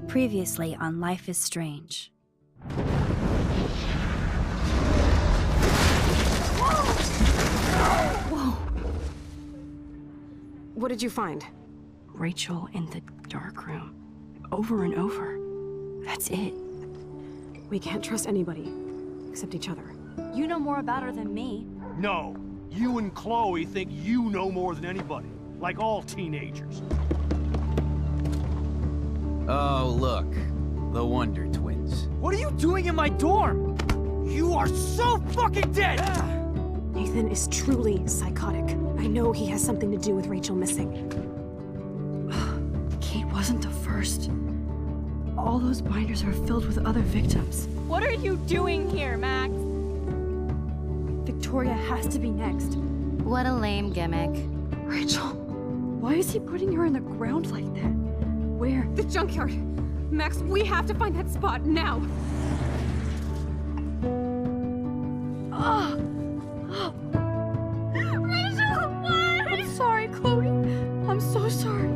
Previously on Life is Strange. Whoa! What did you find? Rachel in the dark room. Over and over. That's it. We can't trust anybody, except each other. You know more about her than me. No. You and Chloe think you know more than anybody. Like all teenagers. Oh, look. The Wonder Twins. What are you doing in my dorm? You are so fucking dead! Nathan is truly psychotic. I know he has something to do with Rachel missing. Kate wasn't the first. All those binders are filled with other victims. What are you doing here, Max? Victoria has to be next. What a lame gimmick. Rachel, why is he putting her in the ground like that? Where? The junkyard! Max, we have to find that spot now! Rachel, what? I'm sorry, Chloe. I'm so sorry.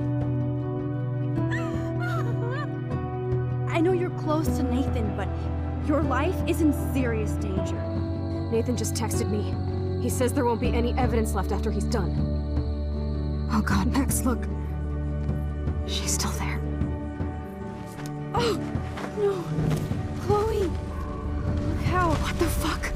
I know you're close to Nathan, but your life is in serious danger. Nathan just texted me. He says there won't be any evidence left after he's done. Oh God, Max, look. She's still there. Oh, no. Chloe. Look how. What the fuck?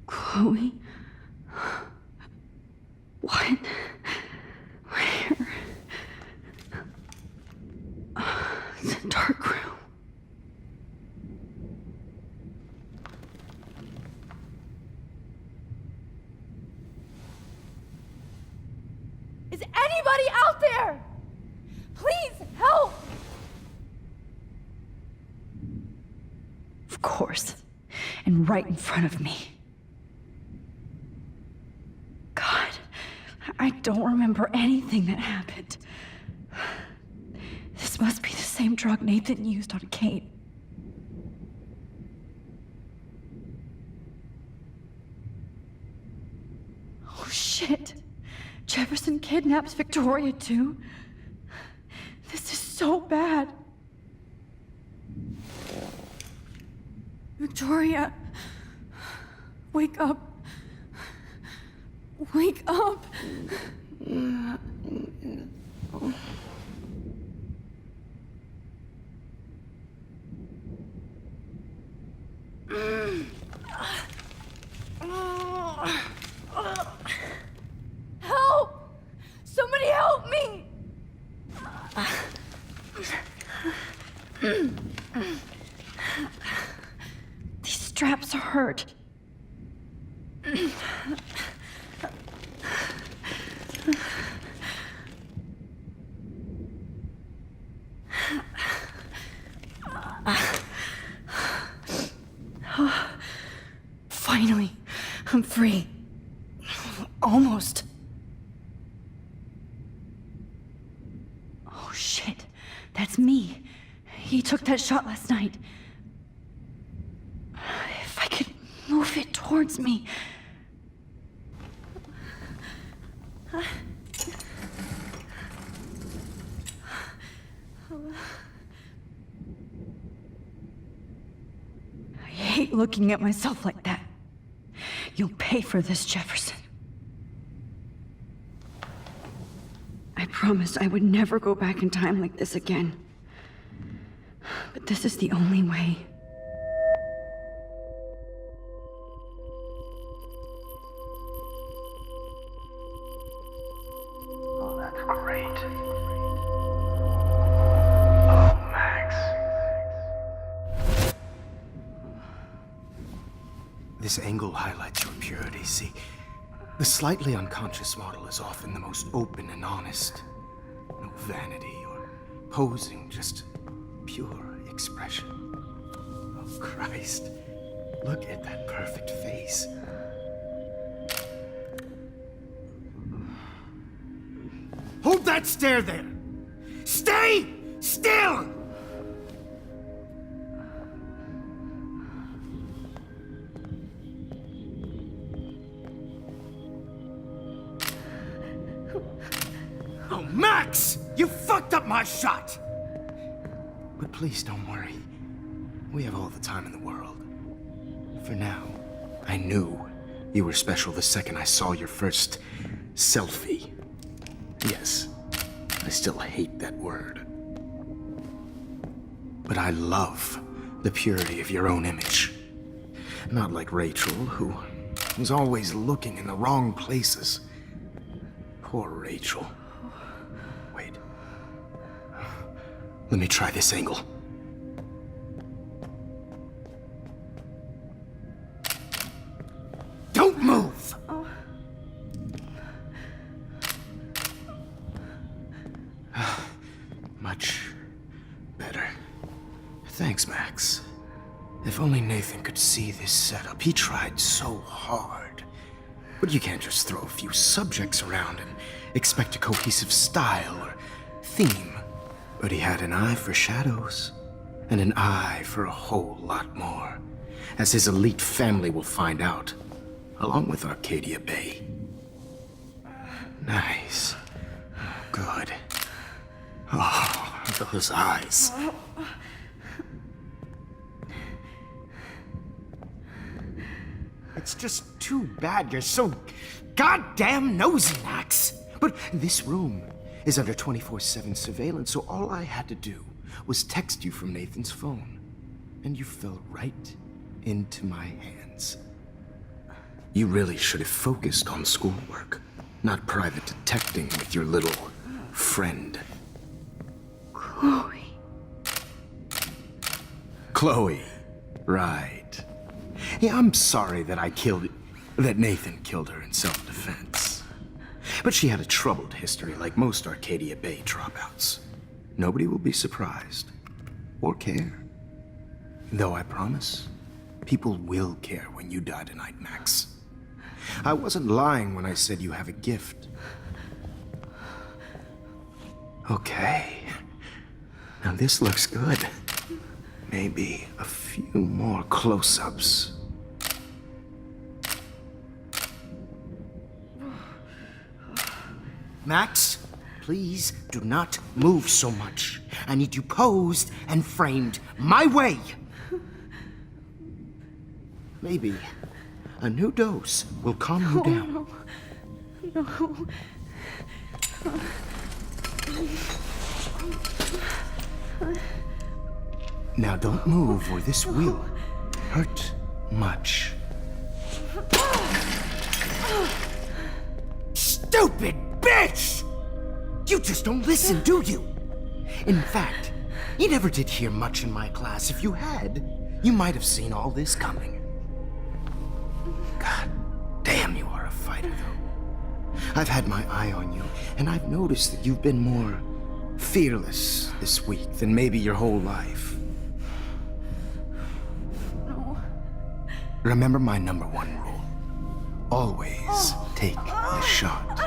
Chloe? What? Where? It's a dark room. Is anybody out there? Please help! Of course. And right in front of me. God. don't remember anything that happened. This must be the same drug Nathan used on Kate. Oh shit! Jefferson kidnaps Victoria too? This is so bad. Victoria, wake up. Wake up. Help! Somebody help me! These straps hurt. Finally, I'm free. Almost. Oh shit, that's me. He took that shot last night. If I could move it towards me. I hate looking at myself like that. You'll pay for this, Jefferson. I promised I would never go back in time like this again. But this is the only way. Oh, that's great. Oh, Max. This angle highlights your purity, see? The slightly unconscious model is often the most open and honest. No vanity or posing, just pure expression. Oh, Christ. Look at that perfect face. Hold that stare there! Stay still! Oh, Max! You fucked up my shot! But please don't worry. We have all the time in the world. For now, I knew you were special the second I saw your first selfie. Yes, I still hate that word. But I love the purity of your own image. Not like Rachel, who was always looking in the wrong places. Poor Rachel. Wait. Let me try this angle. Don't move! Much better. Thanks, Max. If only Nathan could see this setup. He tried so hard. But you can't just throw a few subjects around and expect a cohesive style or theme. But he had an eye for shadows, and an eye for a whole lot more, as his elite family will find out, along with Arcadia Bay. Nice. Good. Oh, those eyes. It's just too bad you're so goddamn nosy, Max. But this room is under 24/7 surveillance, so all I had to do was text you from Nathan's phone. And you fell right into my hands. You really should have focused on schoolwork, not private detecting with your little friend. Chloe. Chloe. Right. Yeah, I'm sorry that Nathan killed her in self-defense. But she had a troubled history like most Arcadia Bay dropouts. Nobody will be surprised. Or care. Though I promise, people will care when you die tonight, Max. I wasn't lying when I said you have a gift. Okay. Now this looks good. Maybe a few more close-ups. Max, please do not move so much. I need you posed and framed my way. Maybe a new dose will calm you down. No. Now don't move or this will hurt much. Stupid bitch! You just don't listen, do you? In fact, you never did hear much in my class. If you had, you might have seen all this coming. God damn, you are a fighter, though. I've had my eye on you, and I've noticed that you've been more fearless this week than maybe your whole life. No. Remember my number one rule. Always take the shot.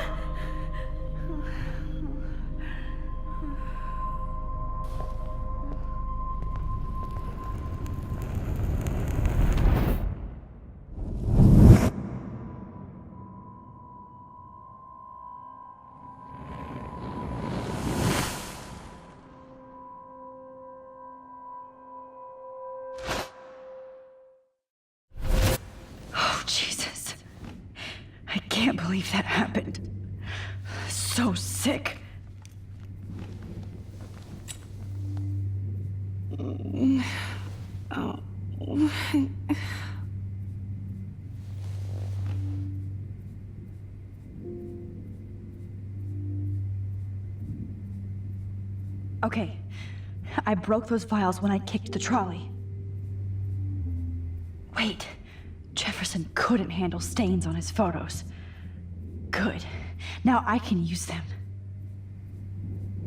Jesus. I can't believe that happened. So sick. Oh. Okay. I broke those files when I kicked the trolley. Wait. Jefferson couldn't handle stains on his photos. Good. Now I can use them.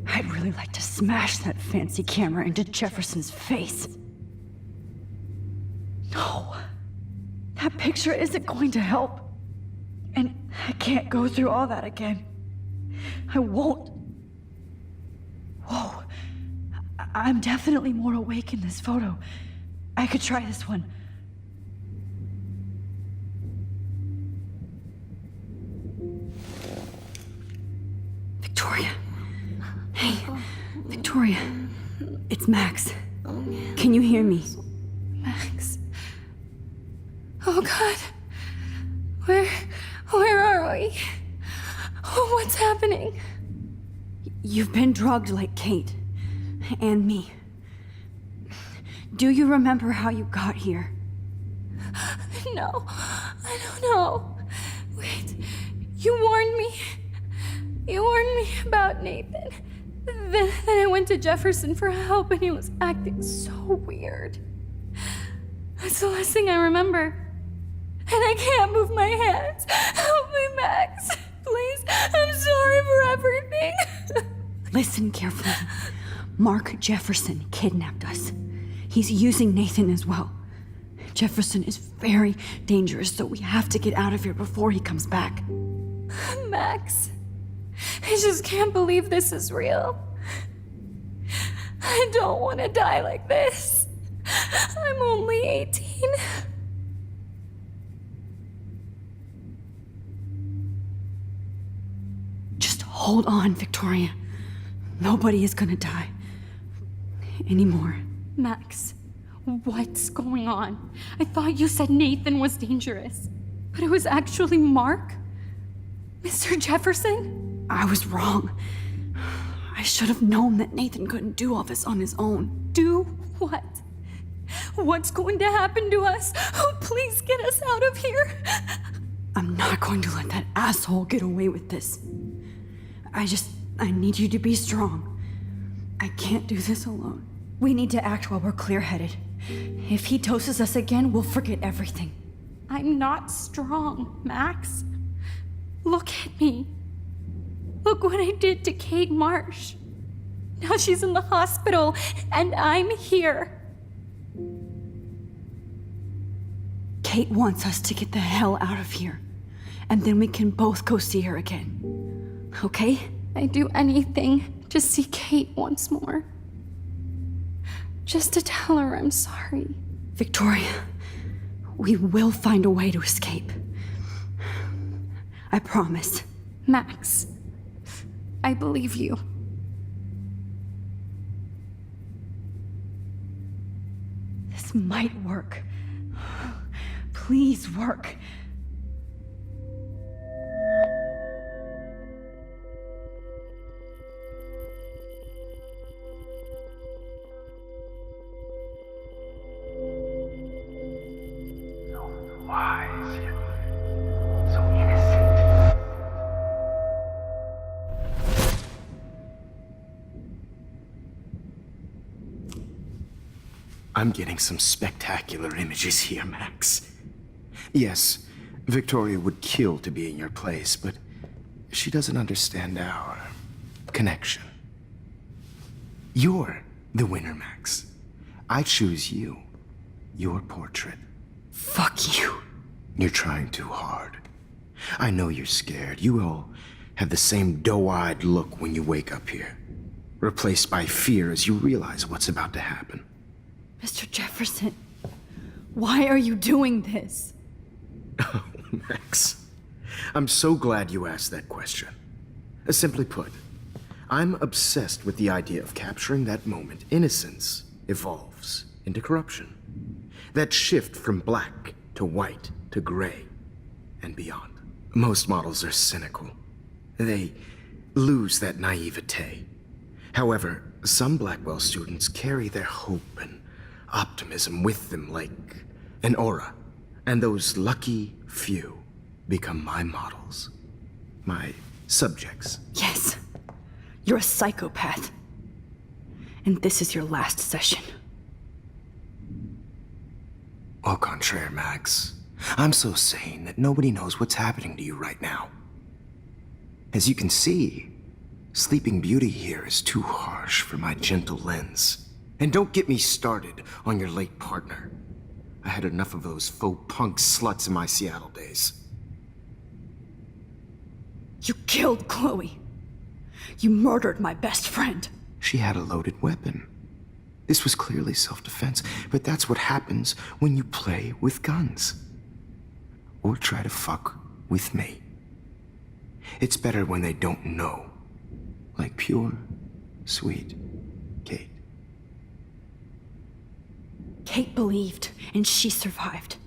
I'd really like to smash that fancy camera into Jefferson's face. No. That picture isn't going to help. And I can't go through all that again. I won't. Whoa. I'm definitely more awake in this photo. I could try this one. Victoria. Hey, Victoria. It's Max. Can you hear me? Max. Oh God. Where are we? Oh, what's happening? You've been drugged like Kate. And me. Do you remember how you got here? No, I don't know. Wait, you warned me. You warned me about Nathan. Then I went to Jefferson for help and he was acting so weird. That's the last thing I remember. And I can't move my hands. Help me, Max. Please, I'm sorry for everything. Listen carefully. Mark Jefferson kidnapped us. He's using Nathan as well. Jefferson is very dangerous, so we have to get out of here before he comes back. Max, I just can't believe this is real. I don't want to die like this. I'm only 18. Just hold on, Victoria. Nobody is gonna die. Anymore. Max, what's going on? I thought you said Nathan was dangerous, but it was actually Mark? Mr. Jefferson? I was wrong. I should have known that Nathan couldn't do all this on his own. Do what? What's going to happen to us? Oh, please get us out of here. I'm not going to let that asshole get away with this. I need you to be strong. I can't do this alone. We need to act while we're clear-headed. If he doses us again, we'll forget everything. I'm not strong, Max. Look at me. Look what I did to Kate Marsh. Now she's in the hospital, and I'm here. Kate wants us to get the hell out of here. And then we can both go see her again. Okay? I'd do anything just see Kate once more. Just to tell her I'm sorry. Victoria, we will find a way to escape. I promise. Max, I believe you. This might work. Please work. So wise, yet so innocent. I'm getting some spectacular images here, Max. Yes, Victoria would kill to be in your place, but she doesn't understand our connection. You're the winner, Max. I choose you. Your portrait. Fuck you. You're trying too hard. I know you're scared. You all have the same doe-eyed look when you wake up here, replaced by fear as you realize what's about to happen. Mr. Jefferson, why are you doing this? Oh, Max, I'm so glad you asked that question. Simply put, I'm obsessed with the idea of capturing that moment innocence evolves into corruption. That shift from black to white to gray and beyond. Most models are cynical. They lose that naivete. However, some Blackwell students carry their hope and optimism with them like an aura. And those lucky few become my models. My subjects. Yes, you're a psychopath. And this is your last session. Au contraire, Max. I'm so sane that nobody knows what's happening to you right now. As you can see, Sleeping Beauty here is too harsh for my gentle lens. And don't get me started on your late partner. I had enough of those faux punk sluts in my Seattle days. You killed Chloe. You murdered my best friend. She had a loaded weapon. This was clearly self-defense, but that's what happens when you play with guns. Or try to fuck with me. It's better when they don't know. Like pure, sweet Kate. Kate believed, and she survived.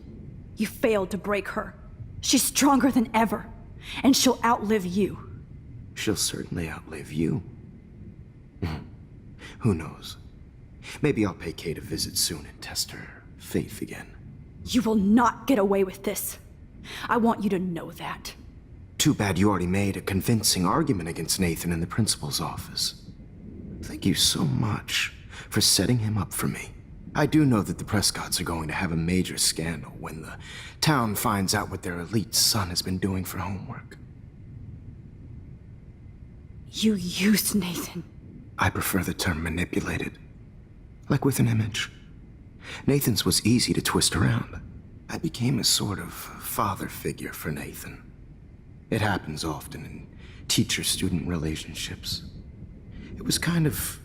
You failed to break her. She's stronger than ever, and she'll outlive you. She'll certainly outlive you. Who knows? Maybe I'll pay Kate a visit soon and test her faith again. You will not get away with this. I want you to know that. Too bad you already made a convincing argument against Nathan in the principal's office. Thank you so much for setting him up for me. I do know that the Prescotts are going to have a major scandal when the town finds out what their elite son has been doing for homework. You used Nathan. I prefer the term manipulated. Like with an image. Nathan's was easy to twist around. I became a sort of father figure for Nathan. It happens often in teacher-student relationships. It was kind of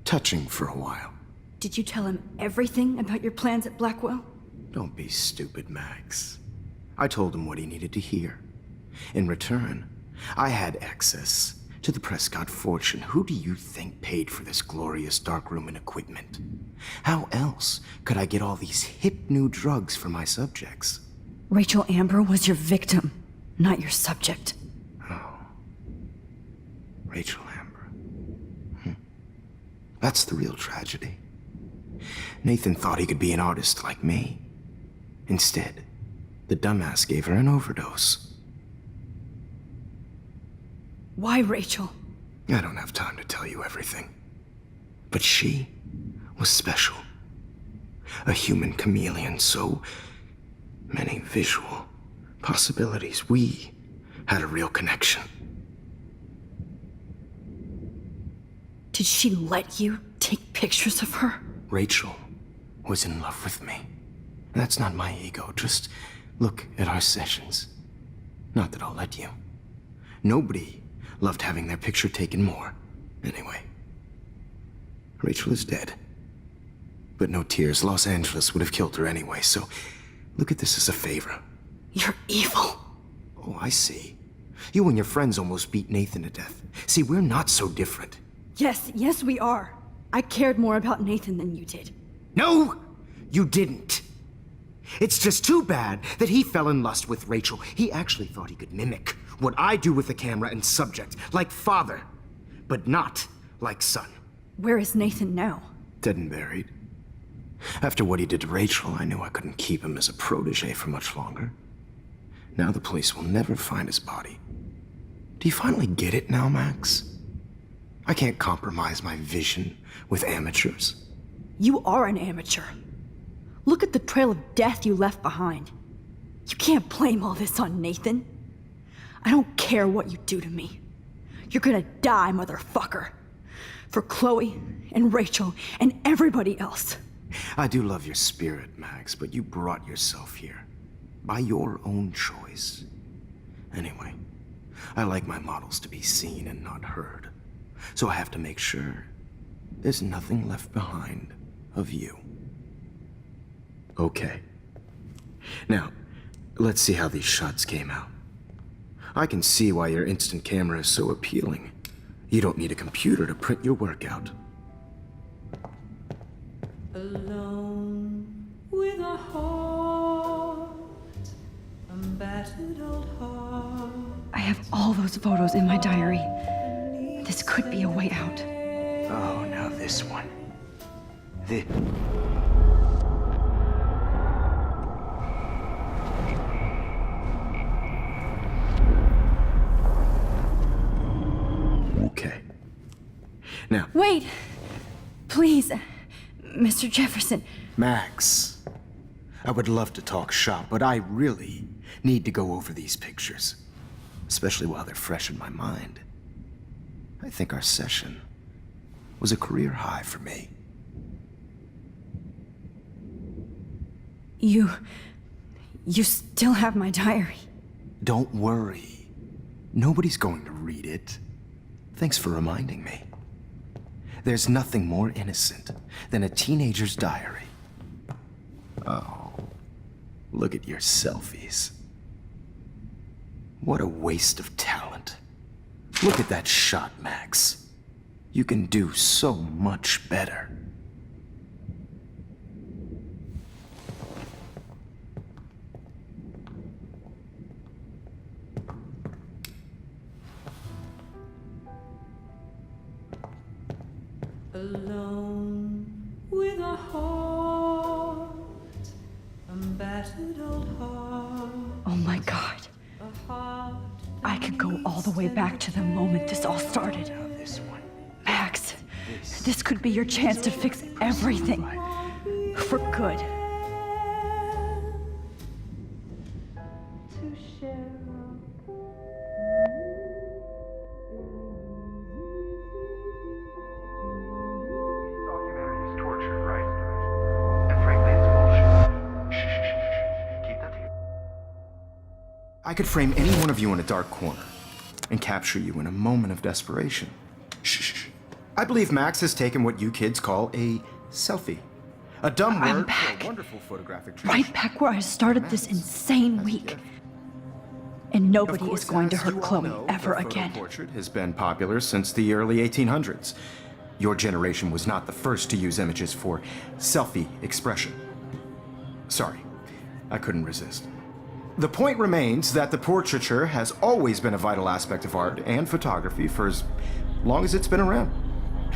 touching for a while. Did you tell him everything about your plans at Blackwell? Don't be stupid, Max. I told him what he needed to hear. In return, I had access to the Prescott fortune. Who do you think paid for this glorious darkroom and equipment? How else could I get all these hip new drugs for my subjects? Rachel Amber was your victim, not your subject. Oh. Rachel Amber. That's the real tragedy. Nathan thought he could be an artist like me. Instead, the dumbass gave her an overdose. Why Rachel? I don't have time to tell you everything. But she was special. A human chameleon, so many visual possibilities. We had a real connection. Did she let you take pictures of her? Rachel was in love with me. That's not my ego. Just look at our sessions. Not that I'll let you. Nobody loved having their picture taken more. Anyway, Rachel is dead. But no tears. Los Angeles would have killed her anyway, so look at this as a favor. You're evil. Oh, I see. You and your friends almost beat Nathan to death. See, we're not so different. Yes, we are. I cared more about Nathan than you did. No, you didn't. It's just too bad that he fell in lust with Rachel. He actually thought he could mimic what I do with the camera and subject, like father, but not like son. Where is Nathan now? Dead and buried. After what he did to Rachel, I knew I couldn't keep him as a protege for much longer. Now the police will never find his body. Do you finally get it now, Max? I can't compromise my vision with amateurs. You are an amateur. Look at the trail of death you left behind. You can't blame all this on Nathan. I don't care what you do to me. You're gonna die, motherfucker. For Chloe and Rachel and everybody else. I do love your spirit, Max, but you brought yourself here. By your own choice. Anyway, I like my models to be seen and not heard. So I have to make sure there's nothing left behind of you. Okay. Now, let's see how these shots came out. I can see why your instant camera is so appealing. You don't need a computer to print your work out. Alone with a heart, a battered old heart. I have all those photos in my diary. This could be a way out. Oh, now this one. Okay. Now... Wait! Please, Mr. Jefferson. Max, I would love to talk shop, but I really need to go over these pictures. Especially while they're fresh in my mind. I think our session was a career high for me. You still have my diary. Don't worry. Nobody's going to read it. Thanks for reminding me. There's nothing more innocent than a teenager's diary. Oh, look at your selfies. What a waste of talent. Look at that shot, Max. You can do so much better. Alone with a heart, a battered old heart. Oh my God. A heart. I could go all the way back to the moment this all started. Now this one. Max, this could be your chance to fix everything. For good. To share. Humanity is tortured, right? And frankly, it's bullshit. Shh. Keep that to yourself. I could frame any one of you in a dark corner and capture you in a moment of desperation. Shh. I believe Max has taken what you kids call a selfie. A dumb I'm word back. for a wonderful photographic Right back where I started this insane week. And nobody is going to hurt Chloe ever again. Portrait has been popular since the early 1800s. Your generation was not the first to use images for selfie expression. Sorry, I couldn't resist. The point remains that the portraiture has always been a vital aspect of art and photography for as long as it's been around.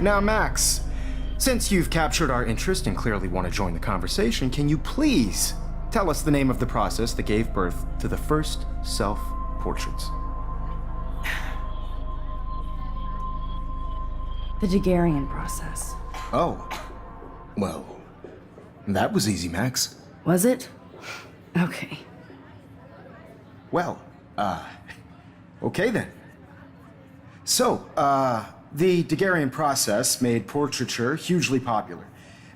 Now, Max, since you've captured our interest and clearly want to join the conversation, can you please tell us the name of the process that gave birth to the first self-portraits? The Daguerrean process. Oh, well, that was easy, Max. Was it? Okay. Well, okay then. So, the Daguerrean process made portraiture hugely popular,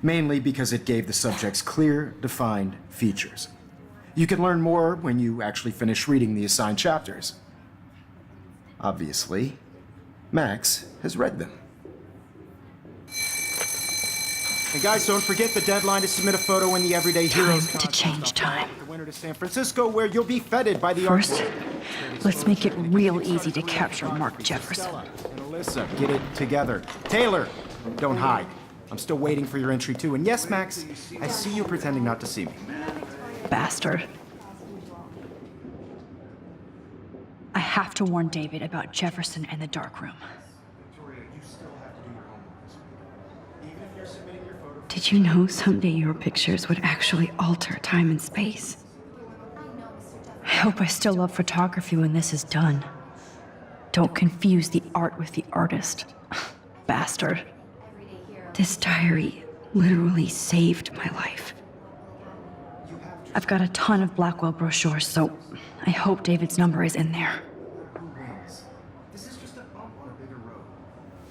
mainly because it gave the subjects clear, defined features. You can learn more when you actually finish reading the assigned chapters. Obviously, Max has read them. And guys, don't forget the deadline to submit a photo in the Everyday Heroes Time to change time. The winner to San Francisco, where you'll be feted by the First, artist. let's make it real easy to capture Mark Jefferson. And Alyssa, get it together. Taylor, don't hide. I'm still waiting for your entry too. And yes, Max, I see you pretending not to see me. Bastard. I have to warn David about Jefferson and the dark room. Did you know someday your pictures would actually alter time and space? I hope I still love photography when this is done. Don't confuse the art with the artist. Bastard. This diary literally saved my life. I've got a ton of Blackwell brochures, so I hope David's number is in there. This is just a bump on a bigger road.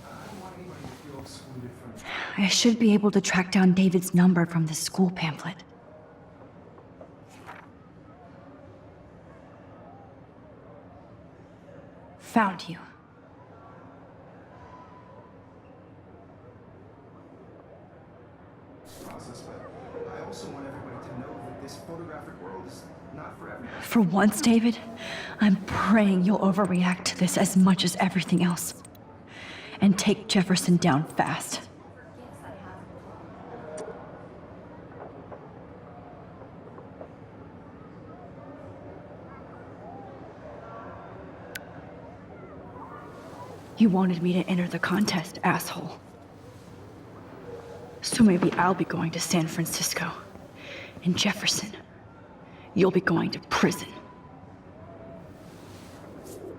I don't want anybody to feel excluded from... I should be able to track down David's number from this school pamphlet. Found you. process, but I also want everybody to know that this photographic world is not for everyone. For once, David, I'm praying you'll overreact to this as much as everything else. And take Jefferson down fast. You wanted me to enter the contest, asshole. So maybe I'll be going to San Francisco. And Jefferson, you'll be going to prison.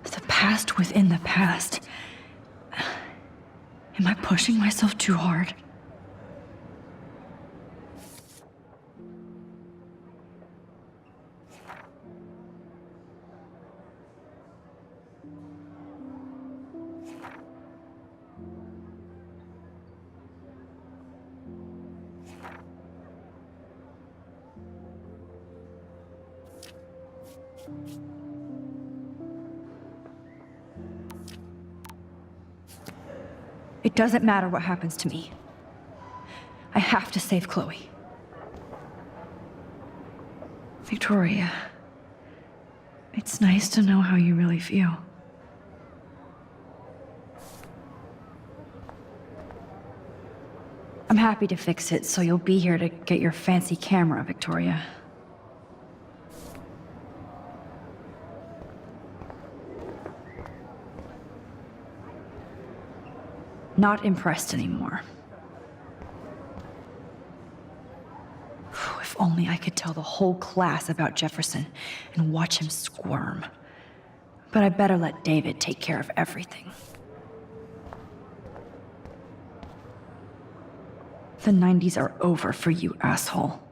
The past within the past. Am I pushing myself too hard? It doesn't matter what happens to me. I have to save Chloe. Victoria, it's nice to know how you really feel. I'm happy to fix it, so you'll be here to get your fancy camera, Victoria. Not impressed anymore. If only I could tell the whole class about Jefferson and watch him squirm. But I better let David take care of everything. The 90s are over for you, asshole.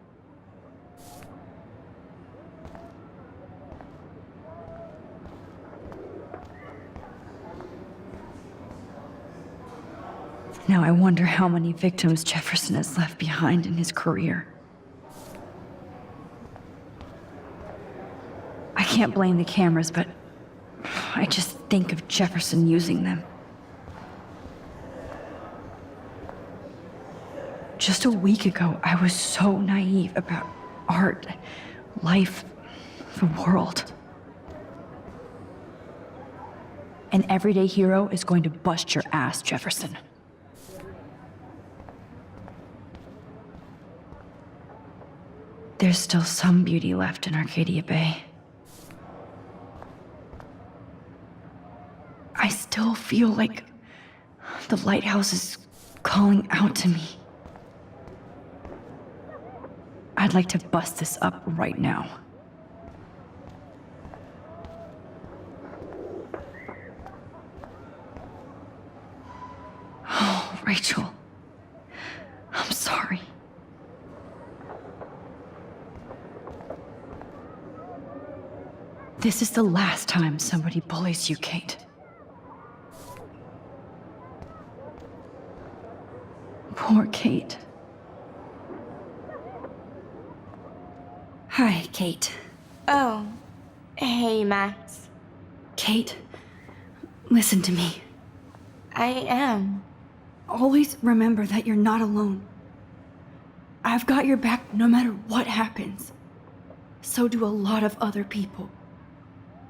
Now I wonder how many victims Jefferson has left behind in his career. I can't blame the cameras, but I just think of Jefferson using them. Just a week ago, I was so naive about art, life, the world. An everyday hero is going to bust your ass, Jefferson. There's still some beauty left in Arcadia Bay. I still feel like the lighthouse is calling out to me. I'd like to bust this up right now. Oh, Rachel. I'm sorry. This is the last time somebody bullies you, Kate. Poor Kate. Hi, Kate. Oh, hey, Max. Kate, listen to me. I am. Always remember that you're not alone. I've got your back no matter what happens. So do a lot of other people.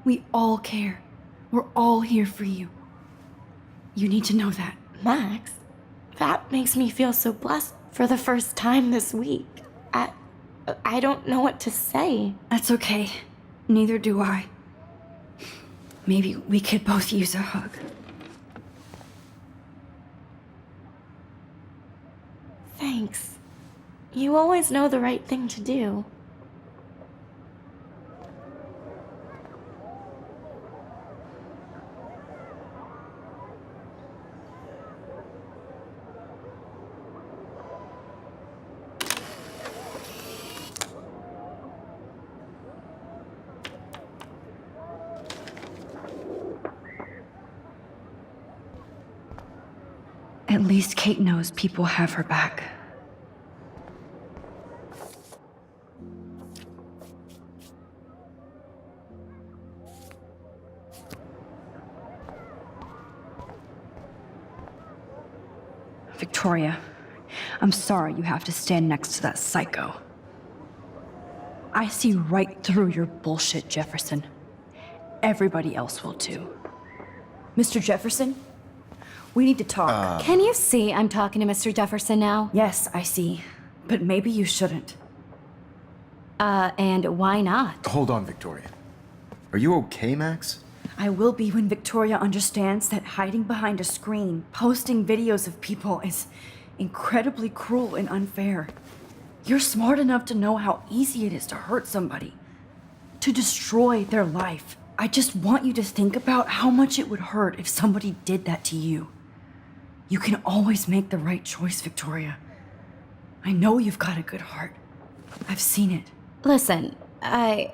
We all care. We're all here for you. You need to know that. Max, that makes me feel so blessed for the first time this week. I don't know what to say. That's okay. Neither do I. Maybe we could both use a hug. Thanks. You always know the right thing to do. At least Kate knows people have her back. Victoria, I'm sorry you have to stand next to that psycho. I see right through your bullshit, Jefferson. Everybody else will too. Mr. Jefferson? We need to talk. Can you see I'm talking to Mr. Jefferson now? Yes, I see. But maybe you shouldn't. And why not? Hold on, Victoria. Are you okay, Max? I will be when Victoria understands that hiding behind a screen, posting videos of people is incredibly cruel and unfair. You're smart enough to know how easy it is to hurt somebody, to destroy their life. I just want you to think about how much it would hurt if somebody did that to you. You can always make the right choice, Victoria. I know you've got a good heart. I've seen it. Listen, I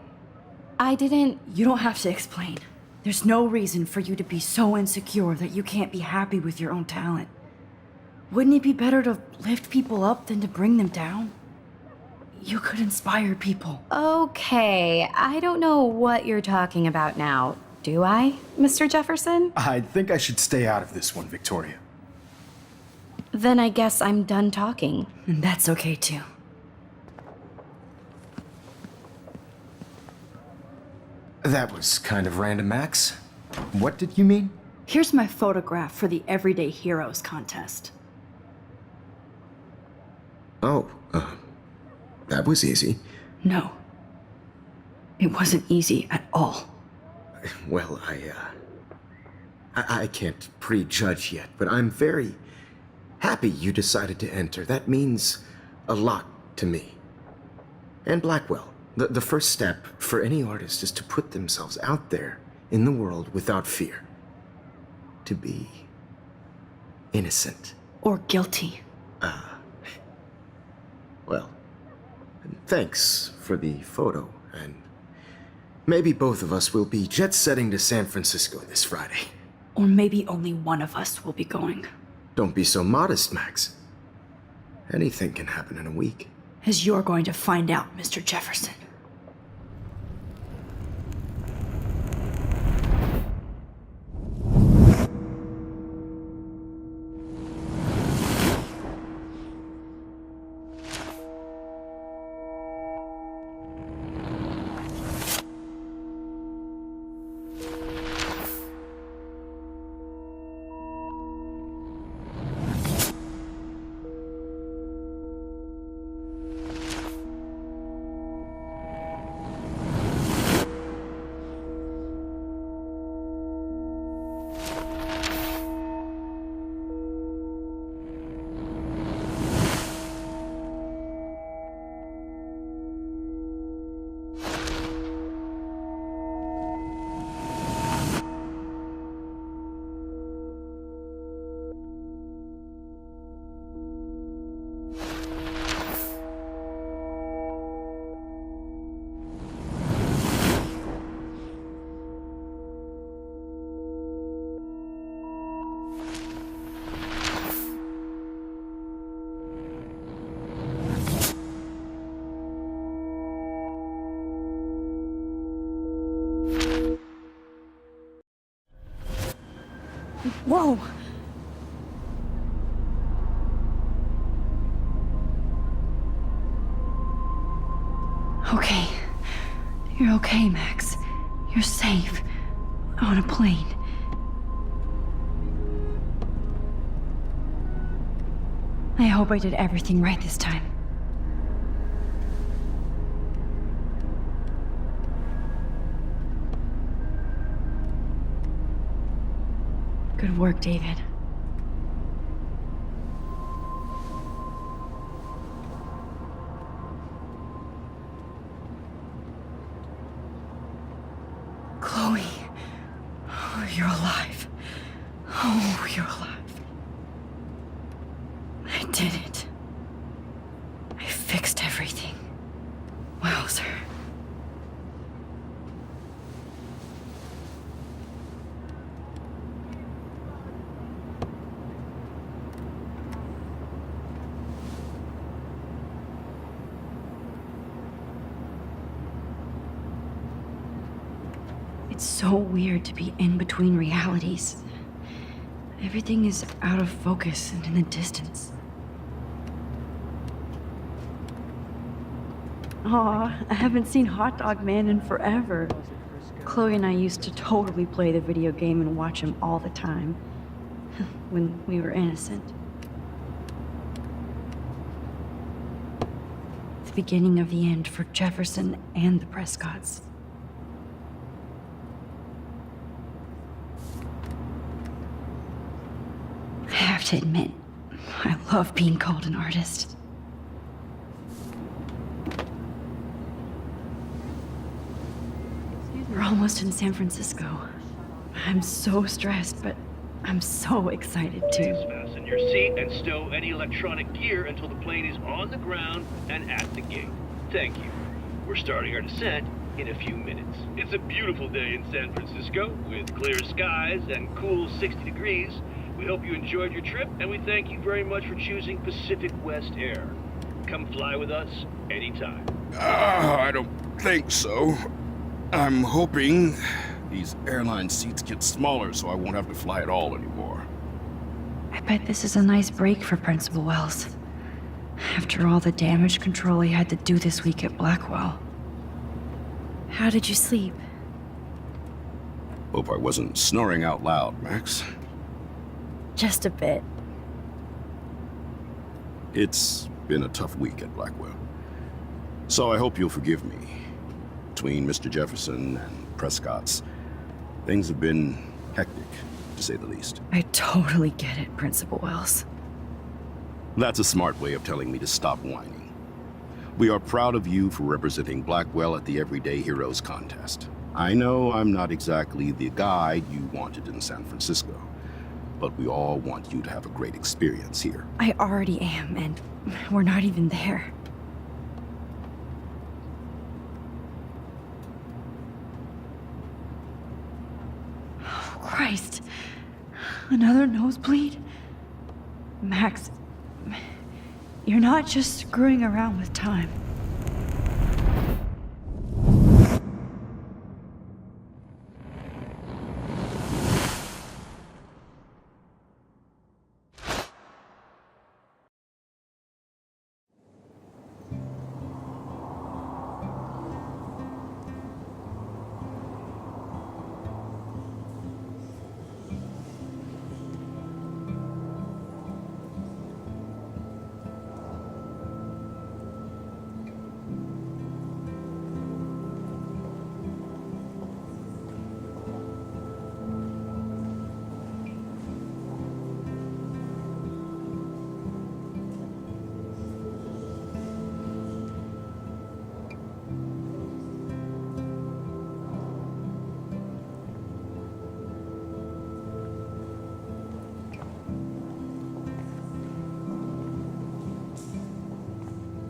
didn't... You don't have to explain. There's no reason for you to be so insecure that you can't be happy with your own talent. Wouldn't it be better to lift people up than to bring them down? You could inspire people. Okay, I don't know what you're talking about now, do I, Mr. Jefferson? I think I should stay out of this one, Victoria. Then I guess I'm done talking. And that's okay too. That was kind of random, Max. What did you mean? Here's my photograph for the Everyday Heroes contest. Oh, that was easy. No. It wasn't easy at all. Well, I can't prejudge yet, but I'm very happy you decided to enter. That means a lot to me. And Blackwell. The first step for any artist is to put themselves out there in the world without fear. To be innocent. Or guilty. Well, thanks for the photo, and maybe both of us will be jet-setting to San Francisco this Friday. Or maybe only one of us will be going. Don't be so modest, Max. Anything can happen in a week. As you're going to find out, Mr. Jefferson. Whoa! Okay. You're okay, Max. You're safe. On a plane. I hope I did everything right this time. Good work, David. Chloe. Oh, you're alive. Oh, you're alive. I did it. I fixed everything. Wowzer. It's so weird to be in between realities. Everything is out of focus and in the distance. Aw, I haven't seen Hot Dog Man in forever. Chloe and I used to totally play the video game and watch him all the time. When we were innocent. The beginning of the end for Jefferson and the Prescotts. I have to admit, I love being called an artist. We're almost in San Francisco. I'm so stressed, but I'm so excited too. Fasten your seat and stow any electronic gear until the plane is on the ground and at the gate. Thank you. We're starting our descent in a few minutes. It's a beautiful day in San Francisco with clear skies and cool 60 degrees. We hope you enjoyed your trip, and we thank you very much for choosing Pacific West Air. Come fly with us anytime. I don't think so. I'm hoping these airline seats get smaller so I won't have to fly at all anymore. I bet this is a nice break for Principal Wells. After all the damage control he had to do this week at Blackwell. How did you sleep? Hope I wasn't snoring out loud, Max. Just a bit. It's been a tough week at Blackwell. So I hope you'll forgive me. Between Mr. Jefferson and Prescott's, things have been hectic, to say the least. I totally get it, Principal Wells. That's a smart way of telling me to stop whining. We are proud of you for representing Blackwell at the Everyday Heroes contest. I know I'm not exactly the guide you wanted in San Francisco, but we all want you to have a great experience here. I already am, and we're not even there. Oh, Christ. Another nosebleed? Max, you're not just screwing around with time.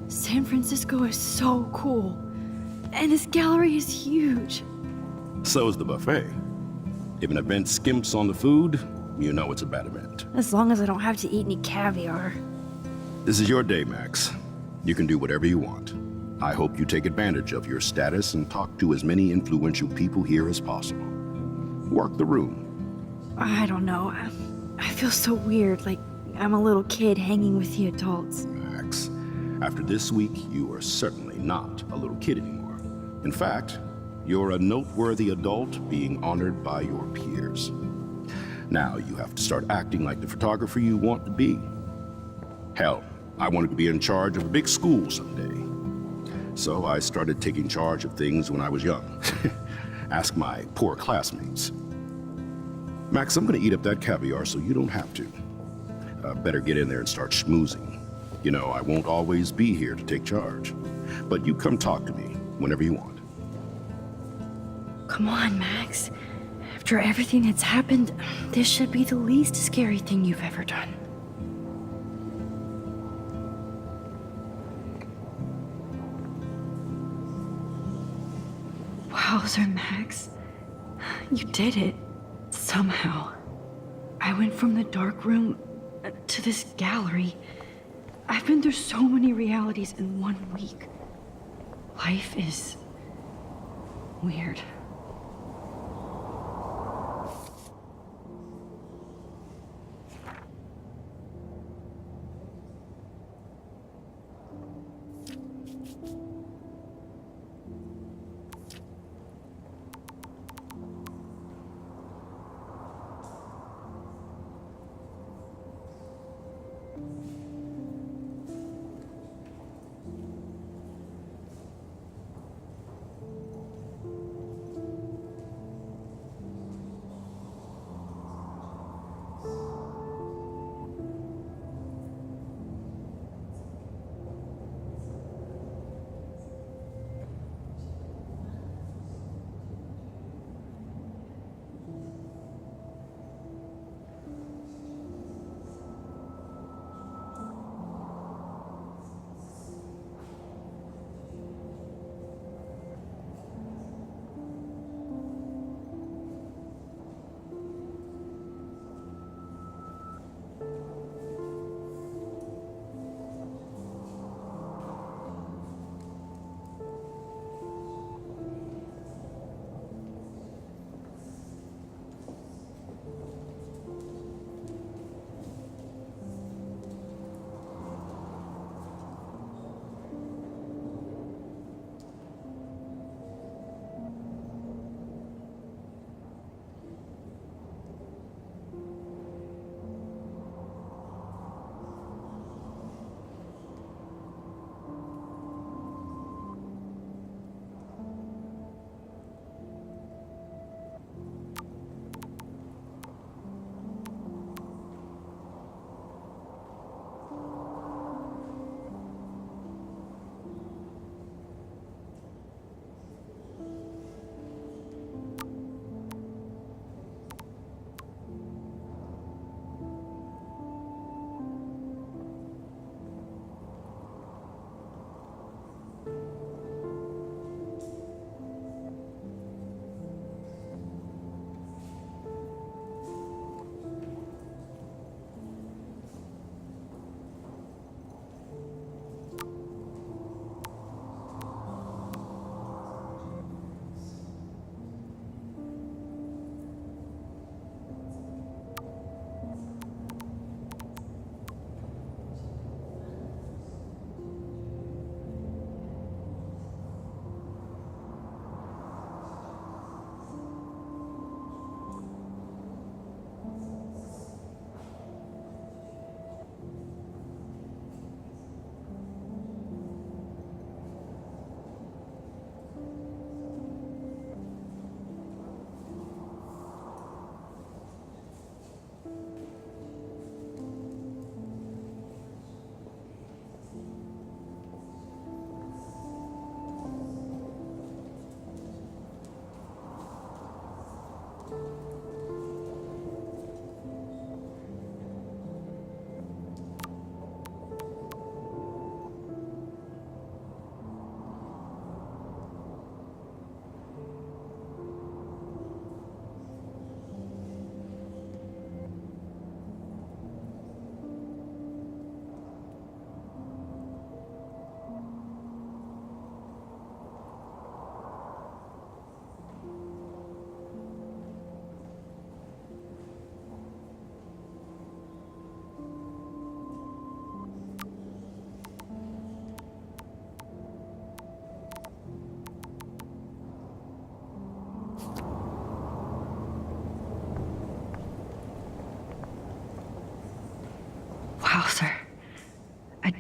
San Francisco is so cool. And this gallery is huge. So is the buffet. If an event skimps on the food, you know it's a bad event. As long as I don't have to eat any caviar. This is your day, Max. You can do whatever you want. I hope you take advantage of your status and talk to as many influential people here as possible. Work the room. I don't know. I feel so weird, like I'm a little kid hanging with the adults. Max, After this week, you are certainly not a little kid anymore. In fact, you're a noteworthy adult being honored by your peers. Now you have to start acting like the photographer you want to be. Hell, I wanted to be in charge of a big school someday. So I started taking charge of things when I was young. Ask my poor classmates. Max, I'm gonna eat up that caviar so you don't have to. Better get in there and start schmoozing. You know, I won't always be here to take charge. But you come talk to me whenever you want. Come on, Max. After everything that's happened, this should be the least scary thing you've ever done. Wowzer, Max. You did it. Somehow. I went from the dark room to this gallery. I've been through so many realities in 1 week. Life is weird.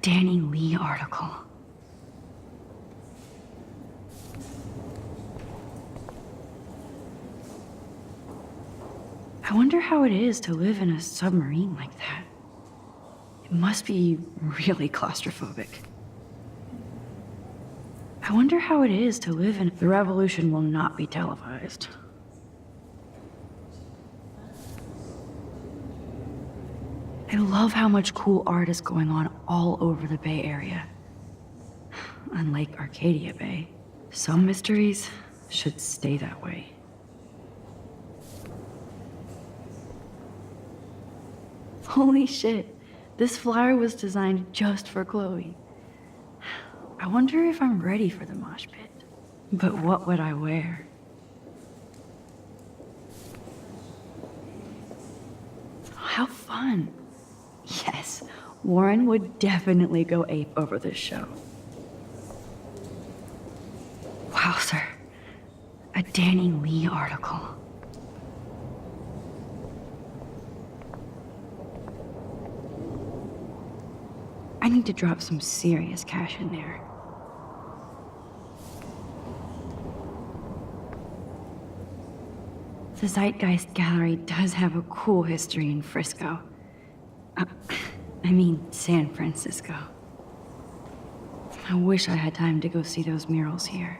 Danny Lee article. I wonder how it is to live in a submarine like that. It must be really claustrophobic. I wonder how it is to live in... The revolution will not be televised. I love how much cool art is going on all over the Bay Area. Unlike Arcadia Bay, some mysteries should stay that way. Holy shit, this flyer was designed just for Chloe. I wonder if I'm ready for the mosh pit. But what would I wear? How fun. Yes, Warren would definitely go ape over this show. Wow, sir. A Danny Lee article. I need to drop some serious cash in there. The Zeitgeist Gallery does have a cool history in Frisco. I mean, San Francisco. I wish I had time to go see those murals here.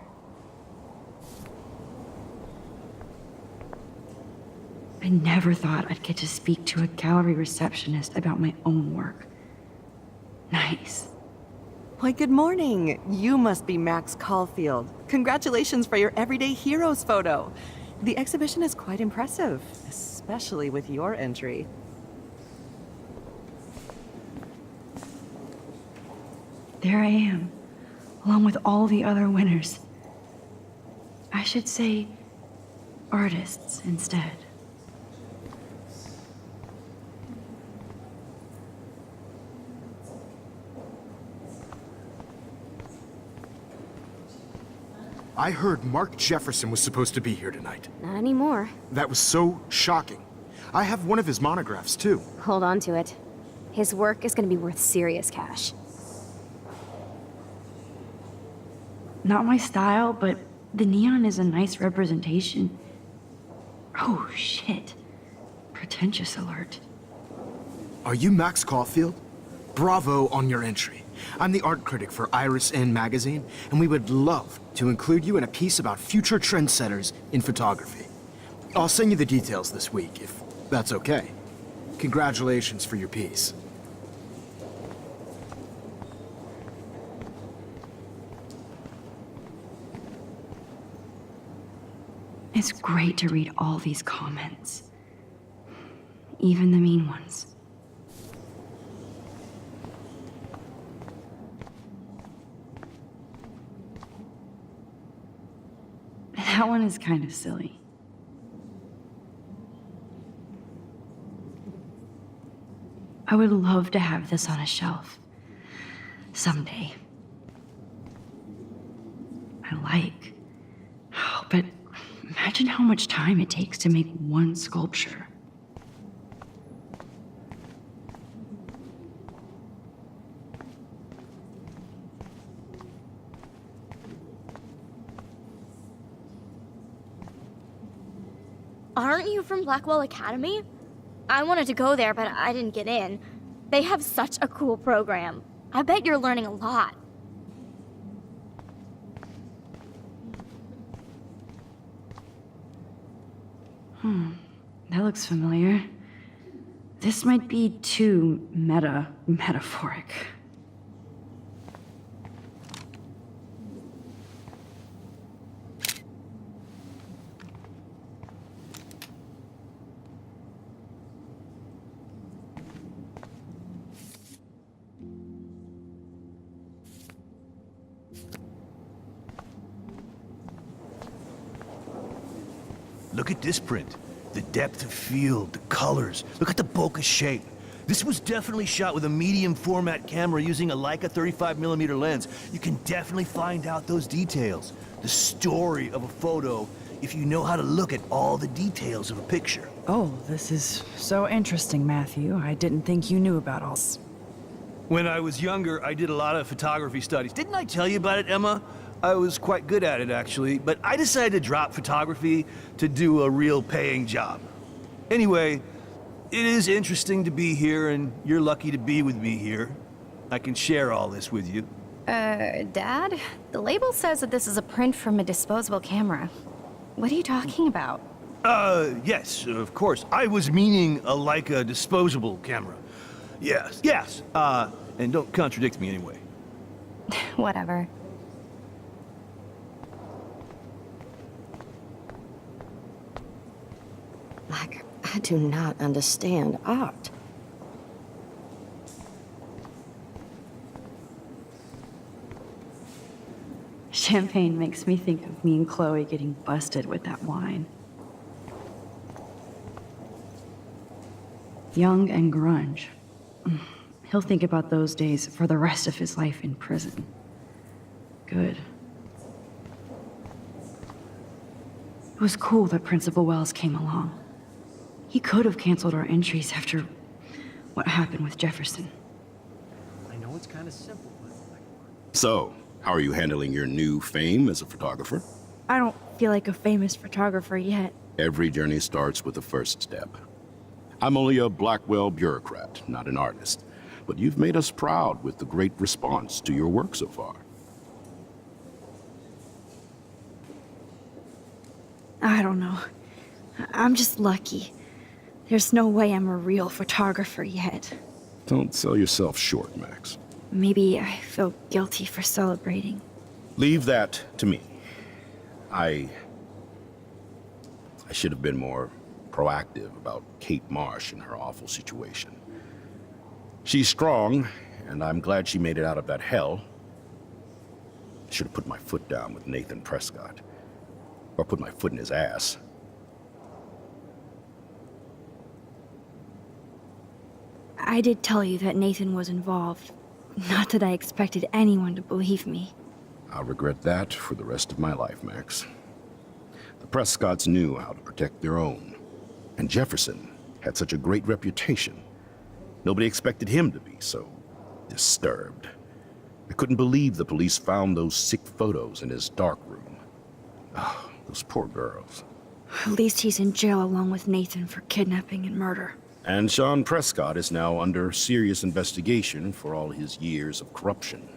I never thought I'd get to speak to a gallery receptionist about my own work. Nice. Why, good morning. You must be Max Caulfield. Congratulations for your Everyday Heroes photo. The exhibition is quite impressive, especially with your entry. There I am, along with all the other winners. I should say artists instead. I heard Mark Jefferson was supposed to be here tonight. Not anymore. That was so shocking. I have one of his monographs, too. Hold on to it. His work is gonna be worth serious cash. Not my style, but the neon is a nice representation. Oh, shit. Pretentious alert. Are you Max Caulfield? Bravo on your entry. I'm the art critic for Iris N magazine, and we would love to include you in a piece about future trendsetters in photography. I'll send you the details this week, if that's okay. Congratulations for your piece. It's great to read all these comments. Even the mean ones. That one is kind of silly. I would love to have this on a shelf. Someday. I like. Oh, but imagine how much time it takes to make one sculpture. Aren't you from Blackwell Academy? I wanted to go there, but I didn't get in. They have such a cool program. I bet you're learning a lot. That looks familiar. This might be too metaphoric. Look at this print. The depth of field, the colors. Look at the bokeh shape. This was definitely shot with a medium format camera using a Leica 35mm lens. You can definitely find out those details. The story of a photo if you know how to look at all the details of a picture. Oh, this is so interesting, Matthew. I didn't think you knew about all this. When I was younger, I did a lot of photography studies. Didn't I tell you about it, Emma? I was quite good at it, actually, but I decided to drop photography to do a real paying job. Anyway, it is interesting to be here, and you're lucky to be with me here. I can share all this with you. Dad? The label says that this is a print from a disposable camera. What are you talking about? Yes, of course. I was meaning a Leica disposable camera. Yes, and don't contradict me anyway. Whatever. Like, I do not understand art. Champagne makes me think of me and Chloe getting busted with that wine. Young and grunge. He'll think about those days for the rest of his life in prison. Good. It was cool that Principal Wells came along. He could have canceled our entries after what happened with Jefferson. I know it's kind of simple, but... So, how are you handling your new fame as a photographer? I don't feel like a famous photographer yet. Every journey starts with the first step. I'm only a Blackwell bureaucrat, not an artist. But you've made us proud with the great response to your work so far. I don't know. I'm just lucky. There's no way I'm a real photographer yet. Don't sell yourself short, Max. Maybe I feel guilty for celebrating. Leave that to me. I should have been more proactive about Kate Marsh and her awful situation. She's strong, and I'm glad she made it out of that hell. I should have put my foot down with Nathan Prescott. Or put my foot in his ass. I did tell you that Nathan was involved. Not that I expected anyone to believe me. I'll regret that for the rest of my life, Max. The Prescotts knew how to protect their own. And Jefferson had such a great reputation. Nobody expected him to be so disturbed. I couldn't believe the police found those sick photos in his dark room. Oh, those poor girls. At least he's in jail along with Nathan for kidnapping and murder. And Sean Prescott is now under serious investigation for all his years of corruption.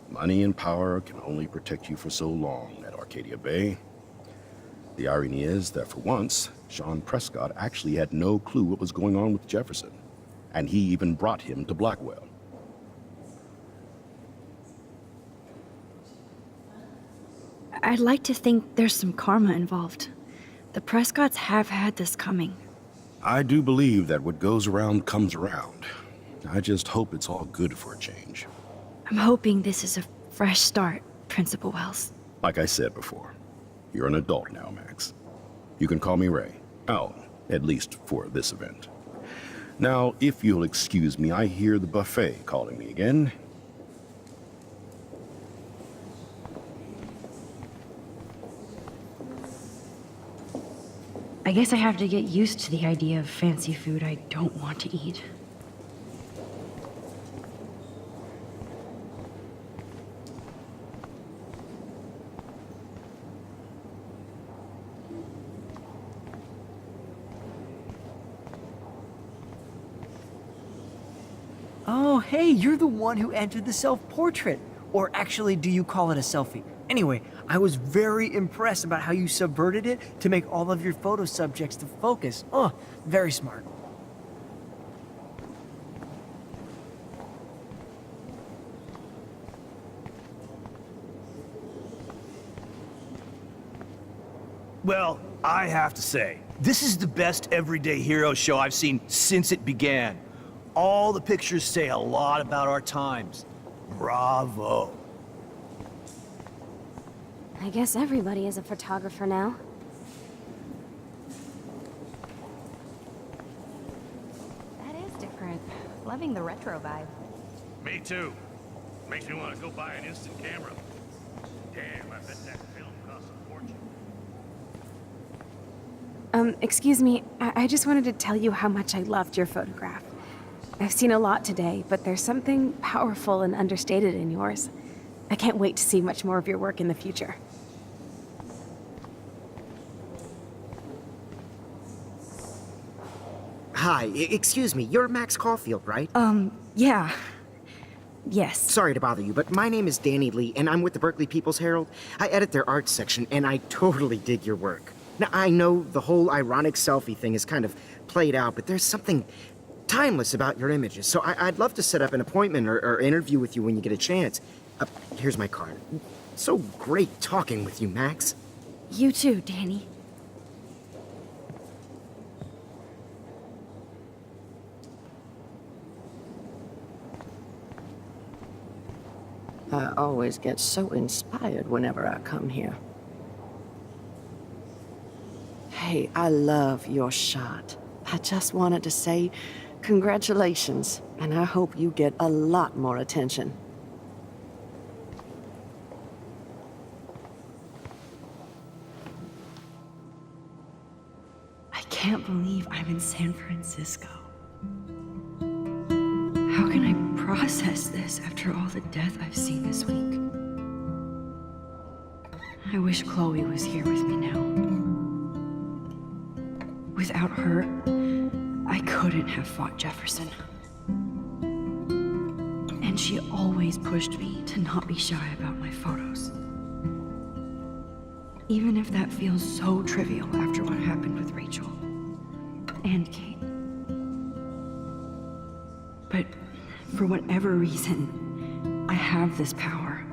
Money and power can only protect you for so long at Arcadia Bay. The irony is that for once, Sean Prescott actually had no clue what was going on with Jefferson. And he even brought him to Blackwell. I'd like to think there's some karma involved. The Prescotts have had this coming. I do believe that what goes around comes around. I just hope it's all good for a change. I'm hoping this is a fresh start, Principal Wells. Like I said before, you're an adult now, Max. You can call me Ray. Oh, at least for this event. Now, if you'll excuse me, I hear the buffet calling me again. I guess I have to get used to the idea of fancy food I don't want to eat. Oh, hey, you're the one who entered the self-portrait. Or actually, do you call it a selfie? Anyway, I was very impressed about how you subverted it to make all of your photo subjects to focus. Oh, very smart. Well, I have to say, this is the best everyday hero show I've seen since it began. All the pictures say a lot about our times. Bravo. I guess everybody is a photographer now. That is different. Loving the retro vibe. Me too. Makes me want to go buy an instant camera. Damn, I bet that film costs a fortune. Excuse me, I just wanted to tell you how much I loved your photograph. I've seen a lot today, but there's something powerful and understated in yours. I can't wait to see much more of your work in the future. Hi, excuse me, you're Max Caulfield, right? Yeah. Yes. Sorry to bother you, but my name is Danny Lee, and I'm with the Berkeley People's Herald. I edit their arts section, and I totally dig your work. Now, I know the whole ironic selfie thing is kind of played out, but there's something timeless about your images, so I'd love to set up an appointment or interview with you when you get a chance. Here's my card. So great talking with you, Max. You too, Danny. I always get so inspired whenever I come here. Hey, I love your shot. I just wanted to say congratulations, and I hope you get a lot more attention. I can't believe I'm in San Francisco. How can I process this after all the death I've seen this week? I wish Chloe was here with me now. Without her, I couldn't have fought Jefferson. And she always pushed me to not be shy about my photos. Even if that feels so trivial after what happened with Rachel and Kate. But for whatever reason, I have this power.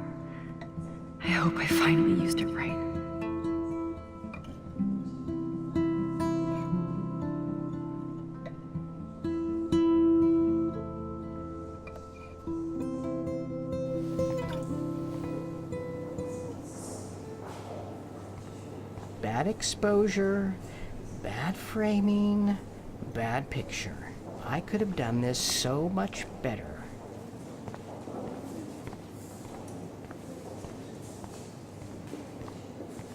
I hope I finally used it right. Bad exposure, bad framing, bad picture. I could have done this so much better.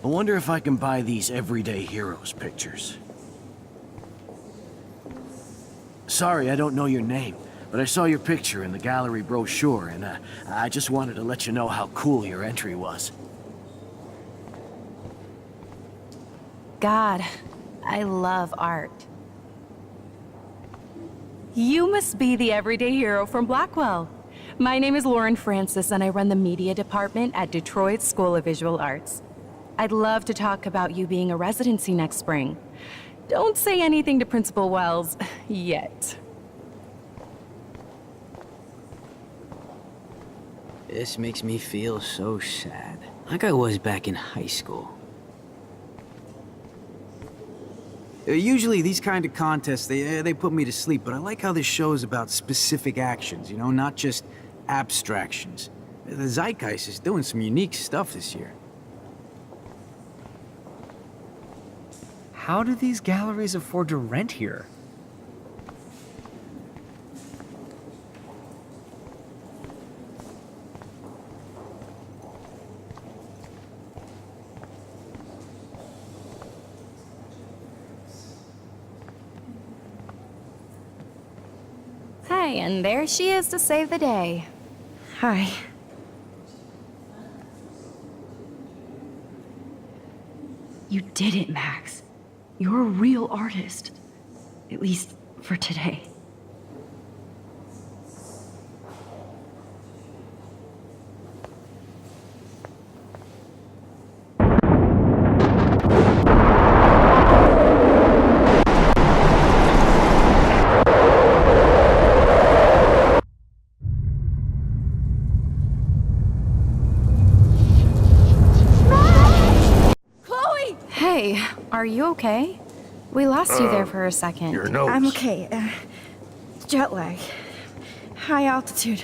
I wonder if I can buy these everyday heroes pictures. Sorry, I don't know your name, but I saw your picture in the gallery brochure, and I just wanted to let you know how cool your entry was. God, I love art. You must be the everyday hero from Blackwell. My name is Lauren Francis, and I run the media department at Detroit School of Visual Arts. I'd love to talk about you being a residency next spring. Don't say anything to Principal Wells yet. This makes me feel so sad. Like I was back in high school. Usually these kind of contests, they put me to sleep, but I like how this show's about specific actions, you know, not just abstractions. The Zeitgeist is doing some unique stuff this year. How do these galleries afford to rent here? Hey, and there she is to save the day. Hi. You did it, Max. You're a real artist. At least for today. Hey, are you okay? We lost you there for a second. Your nose. I'm okay. Jet lag. High altitude.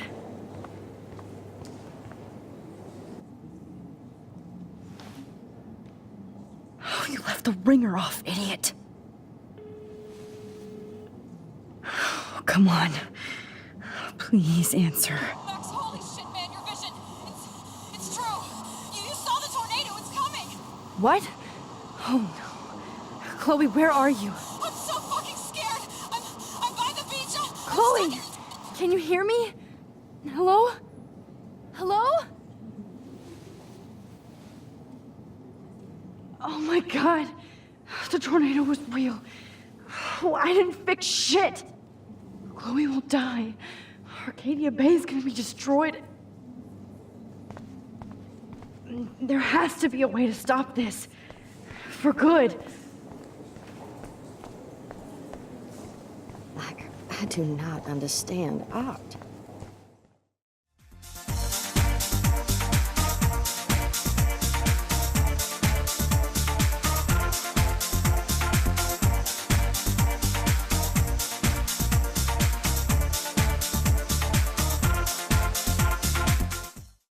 Oh, you left the ringer off, idiot. Oh, come on. Please answer. Max, holy shit, man, your vision. It's true. You saw the tornado. It's coming. What? Oh no. Chloe, where are you? I'm so fucking scared. I'm by the beach. Chloe! Can you hear me? Hello? Hello? Oh my god. The tornado was real. Oh, I didn't fix shit. Chloe will die. Arcadia Bay is gonna be destroyed. There has to be a way to stop this. For good. I do not understand art.